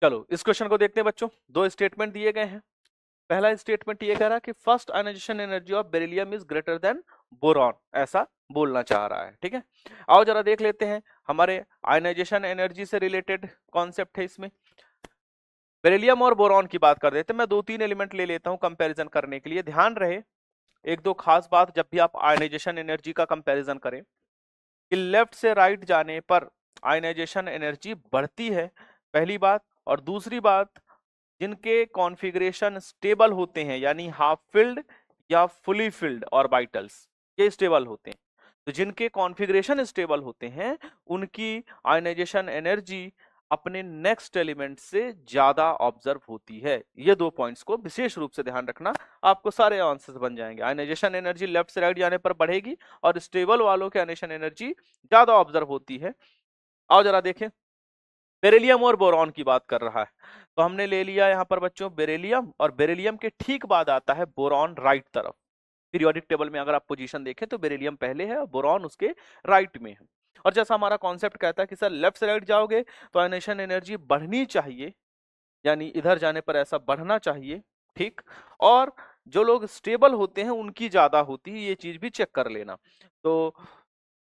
चलो इस क्वेश्चन को देखते हैं बच्चों। दो स्टेटमेंट दिए गए हैं। पहला स्टेटमेंट ये कह रहा है कि first ionization energy of beryllium is greater than boron, ऐसा बोलना चाह रहा है। ठीक है, आओ जरा देख लेते हैं हमारे आयोनाइजेशन एनर्जी से रिलेटेड कॉन्सेप्ट है इसमें। बेरिलियम और बोरॉन की बात कर देते हैं। मैं दो तीन एलिमेंट ले लेता हूं कंपैरिजन करने के लिए। ध्यान रहे एक दो खास बात जब भी आप आयोनाइजेशन एनर्जी का कंपैरिजन करें कि लेफ्ट से राइट जाने पर आयोनाइजेशन एनर्जी बढ़ती है, पहली बात। और दूसरी बात, जिनके कॉन्फ़िगरेशन स्टेबल होते हैं यानी हाफ फिल्ड या फुली फिल्ड ऑर्बिटल्स, ये स्टेबल होते हैं। तो जिनके कॉन्फ़िगरेशन स्टेबल होते हैं उनकी आयोनाइजेशन एनर्जी अपने नेक्स्ट एलिमेंट से ज्यादा ऑब्जर्व होती है। ये दो पॉइंट्स को विशेष रूप से ध्यान रखना, आपको सारे आंसर्स बन जाएंगे। आयोनाइजेशन एनर्जी लेफ्ट से राइट जाने पर बढ़ेगी और स्टेबल वालों की आयोनाइजेशन एनर्जी ज्यादा ऑब्जर्व होती है। आओ जरा देखें, बेरिलियम और बोरॉन की बात कर रहा है। तो हमने ले लिया यहाँ पर बच्चों बेरिलियम, और बेरिलियम के ठीक बाद आता है बोरॉन राइट तरफ। पीरियोडिक टेबल में अगर आप पोजीशन देखें तो बेरिलियम पहले है और बोरॉन उसके राइट में है। और जैसा हमारा कॉन्सेप्ट कहता है कि सर लेफ्ट से राइट जाओगे तो आयोनाइजेशन एनर्जी बढ़नी चाहिए, यानी इधर जाने पर ऐसा बढ़ना चाहिए। ठीक, और जो लोग स्टेबल होते हैं उनकी ज्यादा होती है, ये चीज भी चेक कर लेना। तो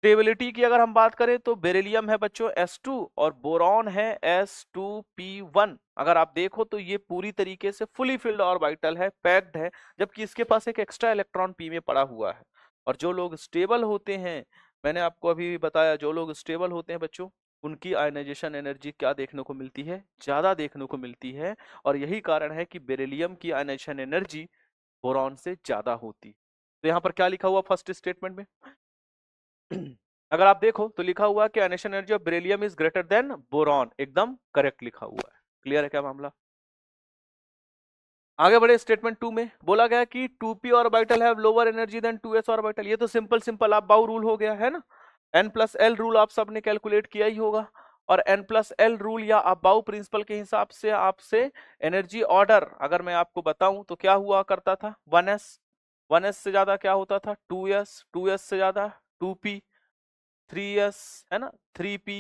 स्टेबिलिटी की अगर हम बात करें तो बेरिलियम है बच्चों S2 और बोरॉन है S2p1। अगर आप देखो तो ये पूरी तरीके से फुली फिल्ड ऑर्बिटल है, पैक्ड है, जबकि इसके पास एक एक्स्ट्रा इलेक्ट्रॉन p में पड़ा हुआ है। और जो लोग स्टेबल होते हैं, मैंने आपको अभी भी बताया, जो लोग स्टेबल होते हैं बच्चों उनकी आयोनाइजेशन एनर्जी क्या देखने को मिलती है, ज्यादा देखने को मिलती है। और यही कारण है कि बेरिलियम की आयोनाइजेशन एनर्जी बोरॉन से ज्यादा होती। तो यहाँ पर क्या लिखा हुआ फर्स्ट स्टेटमेंट में अगर आप देखो तो लिखा हुआ है कि ionization energy of beryllium is greater than boron, एकदम करेक्ट लिखा हुआ है। क्लियर है क्या मामला? आगे बढ़े स्टेटमेंट 2 में बोला गया कि 2p orbital have lower energy than 2s orbital. ये तो सिंपल सिंपल आप बाउ रूल हो गया है ना। n+l रूल आप सबने कैलकुलेट किया ही होगा। और n+l रूल या अबाउ प्रिंसिपल के हिसाब से आपसे एनर्जी ऑर्डर अगर मैं आपको बताऊं तो क्या हुआ करता था, 1s, 1s से ज्यादा क्या होता था 2s, 2s से ज्यादा 2p, 3s है ना 3p,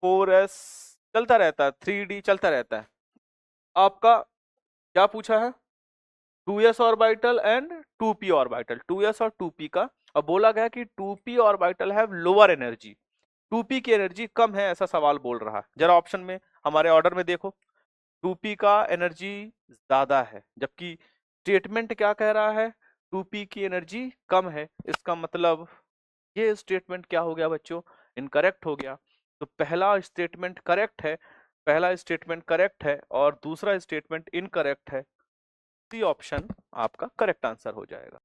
4s, चलता रहता है, 3d चलता रहता है। आपका क्या पूछा है, 2s orbital and 2p orbital, 2s और 2p का। और बोला गया कि 2p orbital have lower energy, 2p की एनर्जी कम है, ऐसा सवाल बोल रहा है। जरा ऑप्शन में हमारे ऑर्डर में देखो, 2p का एनर्जी ज्यादा है, जबकि स्टेटमेंट क्या कह रहा है, 2p की एनर्जी कम है। इसका मतलब ये स्टेटमेंट क्या हो गया बच्चों, इनकरेक्ट हो गया। तो पहला स्टेटमेंट करेक्ट है, पहला स्टेटमेंट करेक्ट है और दूसरा स्टेटमेंट इनकरेक्ट है। सी ऑप्शन आपका करेक्ट आंसर हो जाएगा।